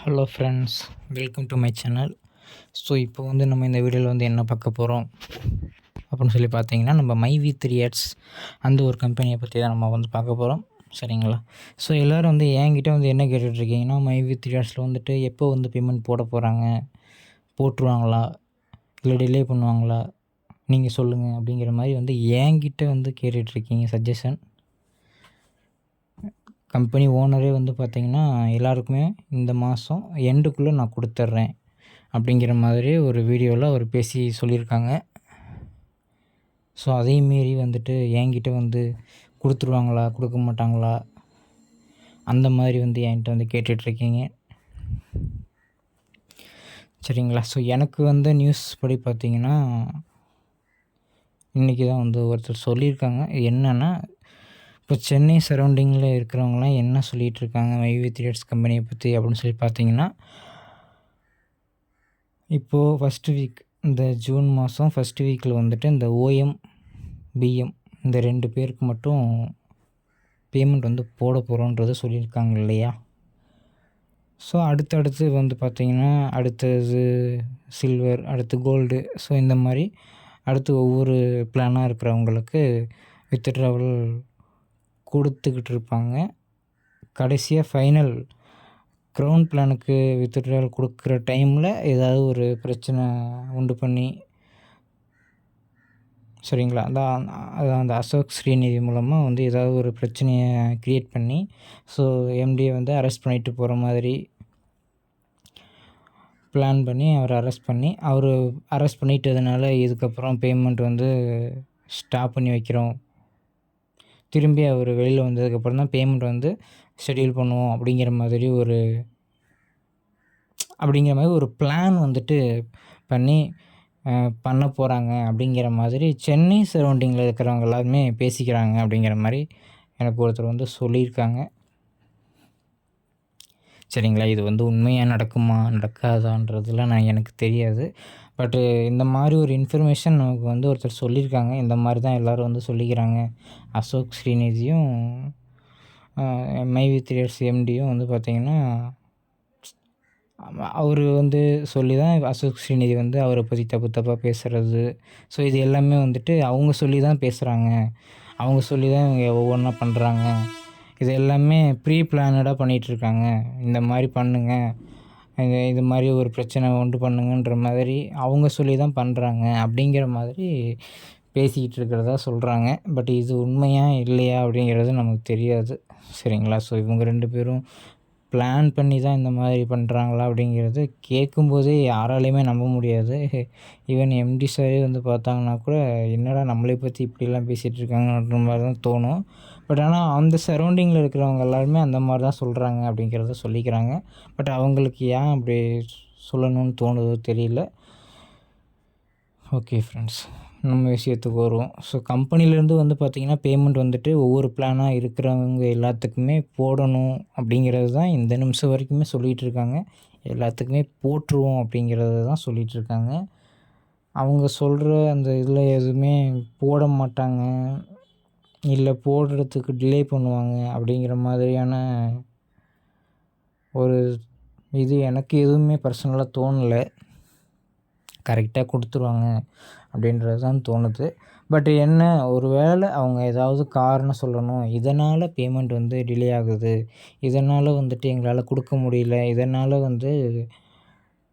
Hello friends, welcome to my channel. So இப்போ நம்ம இந்த வீடியோவில் என்ன பார்க்க போகிறோம் அப்படின்னு சொல்லி பார்த்தீங்கன்னா, நம்ம மை3 அந்த ஒரு கம்பெனியை பற்றி தான் நம்ம பார்க்க போகிறோம். சரிங்களா? ஸோ எல்லோரும் என்கிட்ட என்ன கேட்டுட்ருக்கீங்கன்னா, மை3 எப்போ பேமெண்ட் போட போகிறாங்க, போட்டுருவாங்களா இல்லை டிலே பண்ணுவாங்களா, நீங்கள் சொல்லுங்கள் அப்படிங்கிற மாதிரி என்கிட்ட கேட்டுட்ருக்கீங்க சஜஷன். கம்பெனி ஓனரே பார்த்திங்கன்னா எல்லாருக்குமே இந்த மாதம் எண்டுக்குள்ளே நான் கொடுத்துட்றேன் அப்படிங்கிற மாதிரி ஒரு வீடியோவில் அவர் பேசி சொல்லியிருக்காங்க. ஸோ அதையும் மீறி என்கிட்ட கொடுத்துருவாங்களா கொடுக்க மாட்டாங்களா அந்த மாதிரி என்கிட்ட கேட்டுட்ருக்கீங்க. சரிங்களா? ஸோ எனக்கு நியூஸ் படி பார்த்திங்கன்னா இன்றைக்கி தான் ஒருத்தர் சொல்லியிருக்காங்க. என்னென்னா, இப்போ சென்னை சரௌண்டிங்கில் இருக்கிறவங்களாம் என்ன சொல்லிகிட்ருக்காங்க மை3 கம்பெனியை பற்றி அப்படின்னு சொல்லி பார்த்தீங்கன்னா, இப்போது ஃபஸ்ட்டு வீக் இந்த ஜூன் மாதம் ஃபஸ்ட்டு வீக்கில் இந்த ஓஎம், பிஎம் இந்த 2 பேருக்கு மட்டும் பேமெண்ட் போட போகிறோன்றதை சொல்லியிருக்காங்க இல்லையா? ஸோ அடுத்தடுத்து பார்த்திங்கன்னா, அடுத்தது சில்வர், அடுத்து கோல்டு, ஸோ இந்த மாதிரி அடுத்து ஒவ்வொரு பிளானாக இருக்கிறவங்களுக்கு வித்ட்ராவல் கொடுத்துக்கிட்டு இருப்பாங்க. கடைசியாக ஃபைனல் க்ரௌன் பிளானுக்கு வித்ட்ராவல் கொடுக்குற டைமில் ஏதாவது ஒரு பிரச்சனை உண்டு பண்ணி, சரிங்களா, அந்த அசோக் ஸ்ரீநிதி மூலமாக ஏதாவது ஒரு பிரச்சனையை க்ரியேட் பண்ணி, ஸோ எம்டியை அரெஸ்ட் பண்ணிட்டு போகிற மாதிரி பிளான் பண்ணி அவரை அரெஸ்ட் பண்ணிட்டதுனால இதுக்கப்புறம் பேமெண்ட் ஸ்டாப் பண்ணி வைக்கிறோம், திரும்பி அவர் வெளியில் வந்ததுக்கப்புறம் தான் பேமெண்ட் ஷெட்யூல் பண்ணுவோம் அப்படிங்கிற மாதிரி ஒரு பிளான் பண்ண போகிறாங்க அப்படிங்கிற மாதிரி சென்னை சரௌண்டிங்கில் இருக்கிறவங்க எல்லாருமே பேசிக்கிறாங்க அப்படிங்கிற மாதிரி எனக்கு ஒருத்தர் சொல்லியிருக்காங்க. சரிங்களா? இது உண்மையாக நடக்குமா நடக்காதான்றதுலாம் எனக்கு தெரியாது. பட்டு இந்த மாதிரி ஒரு இன்ஃபர்மேஷன் நமக்கு ஒருத்தர் சொல்லியிருக்காங்க. இந்த மாதிரி தான் எல்லோரும் சொல்லிக்கிறாங்க. அசோக் ஸ்ரீநிதியும் மை3 எம்டியும் பார்த்திங்கன்னா, அவர் சொல்லி தான் அசோக் ஸ்ரீநிதி அவரை பற்றி தப்பாக பேசுகிறது. ஸோ இது எல்லாமே அவங்க சொல்லி தான் பேசுகிறாங்க, அவங்க சொல்லி தான் இவங்க ஒவ்வொன்றா பண்ணுறாங்க, இது எல்லாமே ப்ரீ பிளானடாக பண்ணிகிட்ருக்காங்க, இந்த மாதிரி பண்ணுங்கள், இது மாதிரி ஒரு பிரச்சனை உண்டு பண்ணுங்கன்ற மாதிரி அவங்க சொல்லி தான் பண்ணுறாங்க அப்படிங்கிற மாதிரி பேசிக்கிட்டு இருக்கிறதா சொல்கிறாங்க. பட் இது உண்மையா இல்லையா அப்படிங்கிறது நமக்கு தெரியாது. சரிங்களா? ஸோ இவங்க 2 பேரும் பிளான் பண்ணி தான் இந்த மாதிரி பண்ணுறாங்களா அப்படிங்கிறது கேட்கும்போதே யாராலையுமே நம்ப முடியாது. ஈவன் எம்டி சாரே பார்த்தாங்கன்னா கூட என்னடா நம்மளை பற்றி இப்படிலாம் பேசிகிட்டு இருக்காங்கன்ற மாதிரி தான் தோணும். பட் ஆனால் அந்த சரௌண்டிங்கில் இருக்கிறவங்க எல்லாருமே அந்த மாதிரி தான் சொல்கிறாங்க அப்படிங்கிறத சொல்லிக்கிறாங்க. பட் அவங்களுக்கு ஏன் அப்படி சொல்லணும்னு தோணுதோ தெரியல. ஓகே ஃப்ரெண்ட்ஸ், நம்ம விஷயத்துக்கு வருவோம். ஸோ கம்பெனிலேருந்து பார்த்திங்கன்னா பேமெண்ட் ஒவ்வொரு பிளானாக இருக்கிறவங்க எல்லாத்துக்குமே போடணும் அப்படிங்கிறது தான் இந்த நிமிஷம் வரைக்குமே சொல்லிகிட்டு இருக்காங்க. எல்லாத்துக்குமே போட்டுருவோம் அப்படிங்கிறது தான் சொல்லிகிட்டு இருக்காங்க. அவங்க சொல்கிற அந்த இதில் எதுவுமே போட மாட்டாங்க, இல்லை போடுறதுக்கு டிலே பண்ணுவாங்க அப்படிங்கிற மாதிரியான ஒரு இது எனக்கு எதுவுமே பர்சனலாக தோணலை. கரெக்டாக கொடுத்துருவாங்க அப்படின்றது தான் தோணுது. பட் என்ன, ஒரு வேளை அவங்க ஏதாவது காரணம் சொல்லணும், இதனால் பேமெண்ட் டிலே ஆகுது, இதனால் எங்களால் கொடுக்க முடியல, இதனால்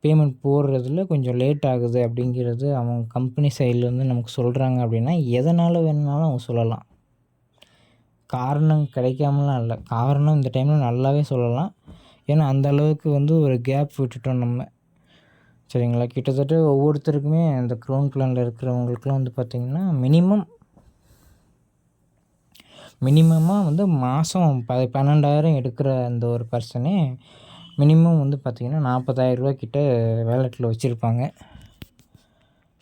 பேமெண்ட் போடுறதுல கொஞ்சம் லேட் ஆகுது அப்படிங்கிறது அவங்க கம்பெனி சைட்லேருந்து நமக்கு சொல்கிறாங்க அப்படின்னா, எதனால் வேணுனாலும் அவங்க சொல்லலாம். காரணம் கிடைக்காமலாம் இல்லை, காரணம் இந்த டைமில் நல்லாவே சொல்லலாம். ஏன்னா அந்த அளவுக்கு ஒரு கேப் விட்டுட்டோம் நம்ம. சரிங்களா? கிட்டத்தட்ட ஒவ்வொருத்தருக்குமே அந்த க்ரௌன் பிளானில் இருக்கிறவங்களுக்குலாம் பார்த்திங்கன்னா மினிமமாக மாதம் 12,000 எடுக்கிற அந்த ஒரு பர்சனே மினிமம் பார்த்திங்கன்னா 40,000 கிட்ட வேலெட்டில் வச்சுருப்பாங்க.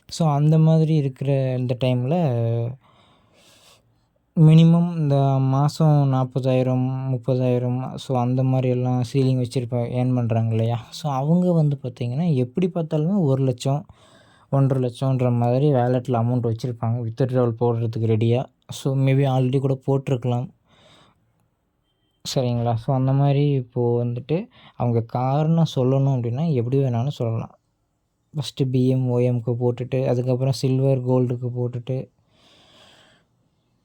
ஸோ அந்த மாதிரி இருக்கிற இந்த டைமில் மினிமம் இந்த மாதம் 40,000 30,000 ஸோ அந்த மாதிரி எல்லாம் சீலிங் ஏர்ன் பண்ணுறாங்க இல்லையா? ஸோ அவங்க பார்த்திங்கன்னா எப்படி பார்த்தாலுமே 1,00,000 1,50,000ன்ற மாதிரி வேலெட்டில் அமௌண்ட் வச்சுருப்பாங்க வித்ட்ராவல் போடுறதுக்கு ரெடியாக. ஸோ மேபி ஆல்ரெடி கூட போட்டிருக்கலாம். சரிங்களா? ஸோ அந்த மாதிரி இப்போது வந்துட்டு அவங்க காரணம் சொல்லணும் அப்படின்னா எப்படி வேணாலும் சொல்லலாம். ஃபஸ்ட்டு பிஎம், ஓஎம்க்கு போட்டுட்டு அதுக்கப்புறம் சில்வர், கோல்டுக்கு போட்டுட்டு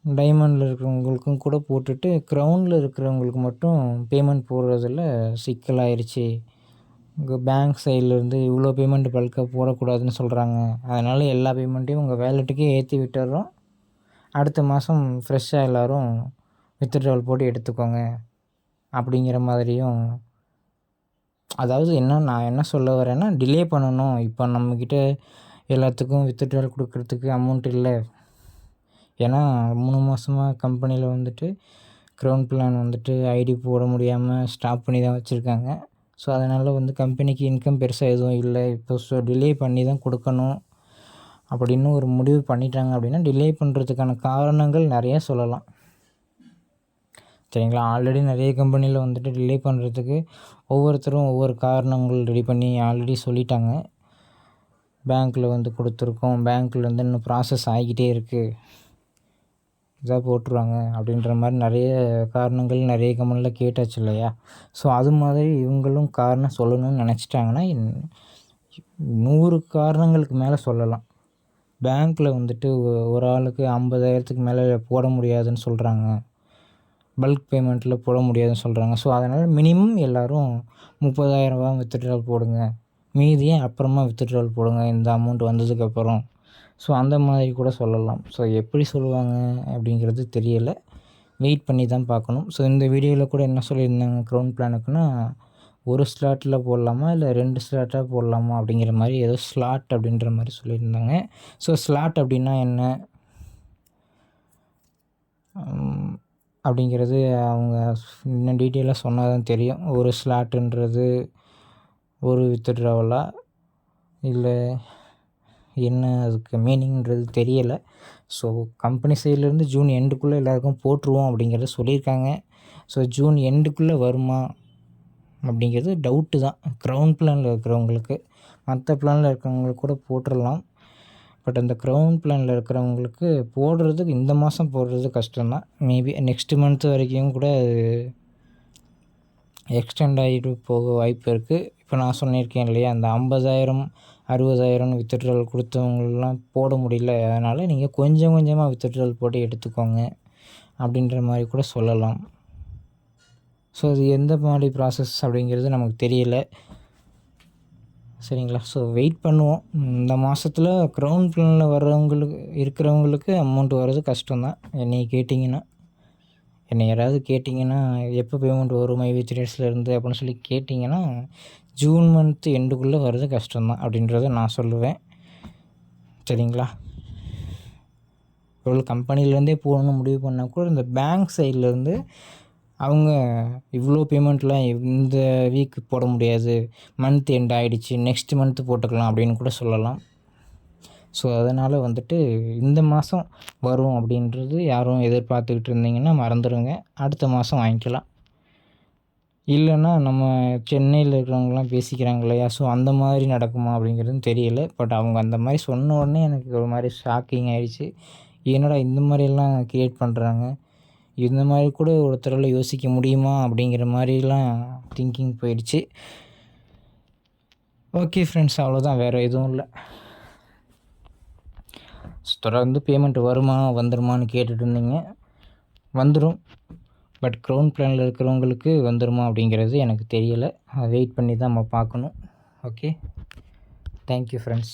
டைமண்டில் இருக்கிறவங்களுக்கும் கூட போட்டுட்டு க்ரௌனில் இருக்கிறவங்களுக்கு மட்டும் பேமெண்ட் போடுறதில் சிக்கலாயிருச்சு. உங்கள் பேங்க் சைட்லேருந்து இவ்வளோ பேமெண்ட் பல்காக போடக்கூடாதுன்னு சொல்கிறாங்க. அதனால் எல்லா பேமெண்ட்டையும் உங்கள் வேலெட்டுக்கே ஏற்றி விட்டுறோம். அடுத்த மாதம் ஃப்ரெஷ்ஷாக எல்லோரும் வித்ட்ராவல் போட்டு எடுத்துக்கோங்க அப்படிங்கிற மாதிரியும். அதாவது நான் என்ன சொல்ல வரேன்னா, டிலே பண்ணணும். இப்போ நம்மக்கிட்ட எல்லாத்துக்கும் வித்ட்ராவல் கொடுக்கறதுக்கு அமௌண்ட் இல்லை. ஏன்னா 3 மாதமாக கம்பெனியில் வந்துட்டு க்ரௌன் பிளான் வந்துட்டு ஐடி போட முடியாமல் ஸ்டாப் பண்ணி தான் வச்சுருக்காங்க. ஸோ அதனால் வந்து கம்பெனிக்கு இன்கம் பெருசாக எதுவும் இல்லை. இப்போ டிலே பண்ணி தான் கொடுக்கணும் அப்படின்னு ஒரு முடிவு பண்ணிட்டாங்க. அப்படின்னா டிலே பண்ணுறதுக்கான காரணங்கள் நிறையா சொல்லலாம். சரிங்களா? ஆல்ரெடி நிறைய கம்பெனியில் வந்துட்டு டிலே பண்ணுறதுக்கு ஒவ்வொருத்தரும் ஒவ்வொரு காரணங்கள் ரெடி பண்ணி ஆல்ரெடி சொல்லிட்டாங்க. பேங்க்கில் வந்து கொடுத்துருக்கோம், பேங்க்கில் வந்து இன்னும் ப்ராசஸ் ஆகிக்கிட்டே இருக்குது, இதாக போட்டுருவாங்க அப்படின்ற மாதிரி நிறைய காரணங்கள் நிறைய கம்பெனியில் கேட்டாச்சு இல்லையா? ஸோ அது மாதிரி இவங்களும் காரணம் சொல்லணும்னு நினச்சிட்டாங்கன்னா 100 காரணங்களுக்கு மேலே சொல்லலாம். பேங்க்கில் வந்துட்டு ஒரு ஆளுக்கு 50,000த்துக்கு மேலே போட முடியாதுன்னு சொல்கிறாங்க. பல்க் பேமெண்ட்டில் போட முடியாதுன்னு சொல்கிறாங்க. ஸோ அதனால் மினிமம் எல்லோரும் 30,000 வித்ட்ராவல் போடுங்க, மீதியை அப்புறமா வித்ட்ராவல் போடுங்க இந்த அமௌண்ட் வந்ததுக்கப்புறம். ஸோ அந்த மாதிரி கூட சொல்லலாம். ஸோ எப்படி சொல்லுவாங்க அப்படிங்கிறது தெரியலை, வெயிட் பண்ணி தான் பார்க்கணும். ஸோ இந்த வீடியோவில் கூட என்ன சொல்லியிருந்தாங்க க்ரௌன் பிளானுக்குன்னா, ஒரு ஸ்லாட்டில் போடலாமா இல்லை 2 ஸ்லாட்டாக போடலாமா அப்படிங்கிற மாதிரி ஏதோ ஸ்லாட் அப்படின்ற மாதிரி சொல்லியிருந்தாங்க. ஸோ ஸ்லாட் அப்படின்னா என்ன அப்படிங்கிறது அவங்க இன்னும் டீட்டெயிலாக சொன்னால் தான் தெரியும். ஒரு ஸ்லாட்டுன்றது ஒரு வித்ட்ராவலா இல்லை என்ன அதுக்கு மீனிங்கிறது தெரியலை. ஸோ கம்பெனி சைட்லேருந்து ஜூன் எண்டுக்குள்ளே எல்லாேருக்கும் போட்டுருவோம் அப்படிங்கிறத சொல்லியிருக்காங்க. ஸோ ஜூன் எண்டுக்குள்ளே வருமா அப்படிங்கிறது டவுட்டு தான் க்ரௌன் பிளானில் இருக்கிறவங்களுக்கு. மற்ற பிளானில் இருக்கிறவங்களுக்கு கூட போட்டுடலாம். பட் அந்த க்ரௌன் பிளானில் இருக்கிறவங்களுக்கு போடுறதுக்கு இந்த மாதம் போடுறது கஷ்டம்தான். மேபி நெக்ஸ்ட் மந்த் வரைக்கும் கூட எக்ஸ்டெண்ட் ஆகிட்டு போக வாய்ப்பு இருக்குது. இப்போ நான் சொல்லியிருக்கேன் இல்லையா, அந்த 50,000 60,000 வித்ட்ராவல் கொடுத்தவங்களெலாம் போட முடியல, அதனால் நீங்கள் கொஞ்சம் கொஞ்சமாக வித்ட்ராவல் போட்டு எடுத்துக்கோங்க அப்படின்ற மாதிரி கூட சொல்லலாம். ஸோ அது எந்த மாதிரி ப்ராசஸ் அப்படிங்கிறது நமக்கு தெரியல. சரிங்களா? ஸோ வெயிட் பண்ணுவோம். இந்த மாதத்தில் க்ரௌன் பிளானில் இருக்கிறவங்களுக்கு அமௌண்ட் வர்றது கஷ்டம்தான். என்னை கேட்டிங்கன்னா, என்னை யாராவது கேட்டிங்கன்னா எப்போ பேமெண்ட் வரும் மைவிச் ரேட்ஸ்லேருந்து அப்படின்னு சொல்லி கேட்டிங்கன்னா, ஜூன் மந்த் எண்டுக்குள்ளே வர்றது கஷ்டம்தான் அப்படின்றத நான் சொல்லுவேன். சரிங்களா? இவ்வளோ கம்பெனிலேருந்தே போகணுன்னு முடிவு பண்ணால் கூட இந்த பேங்க் சைட்லேருந்து அவங்க இவ்வளோ பேமெண்ட்லாம் இந்த வீக் போட முடியாது, மந்த் எண்ட் ஆகிடுச்சு, நெக்ஸ்ட் மந்த்து போட்டுக்கலாம் அப்படின்னு கூட சொல்லலாம். ஸோ அதனால் வந்துட்டு இந்த மாதம் வரும் அப்படின்றது யாரும் எதிர்பார்த்துக்கிட்டு இருந்தீங்கன்னா மறந்துடுங்க, அடுத்த மாதம் வாங்கிக்கலாம். இல்லைன்னா நம்ம சென்னையில் இருக்கிறவங்களாம் பேசிக்கிறாங்க இல்லையா, ஸோ அந்த மாதிரி நடக்குமா அப்படிங்கிறதும் தெரியல. பட் அவங்க அந்த மாதிரி சொன்ன உடனே எனக்கு ஒரு மாதிரி ஷாக்கிங் ஆகிடுச்சு. என்னடா இந்த மாதிரியெல்லாம் க்ரியேட் பண்ணுறாங்க, இந்த மாதிரி கூட ஒருத்தரால் யோசிக்க முடியுமா அப்படிங்கிற மாதிரிலாம் திங்கிங் போயிடுச்சு. ஓகே ஃப்ரெண்ட்ஸ், அவ்வளோதான், வேறு எதுவும் இல்லை. தொடர்ந்து பேமெண்ட் வருமா வந்துடுமான்னு கேட்டுட்டு இருந்தீங்க. வந்துடும். பட் க்ரௌன் பிளானில் இருக்கிறவங்களுக்கு வந்துடுமா அப்படிங்கிறது எனக்கு தெரியலை. வெயிட் பண்ணி தான் நம்ம பார்க்கணும். Okay, thank you friends.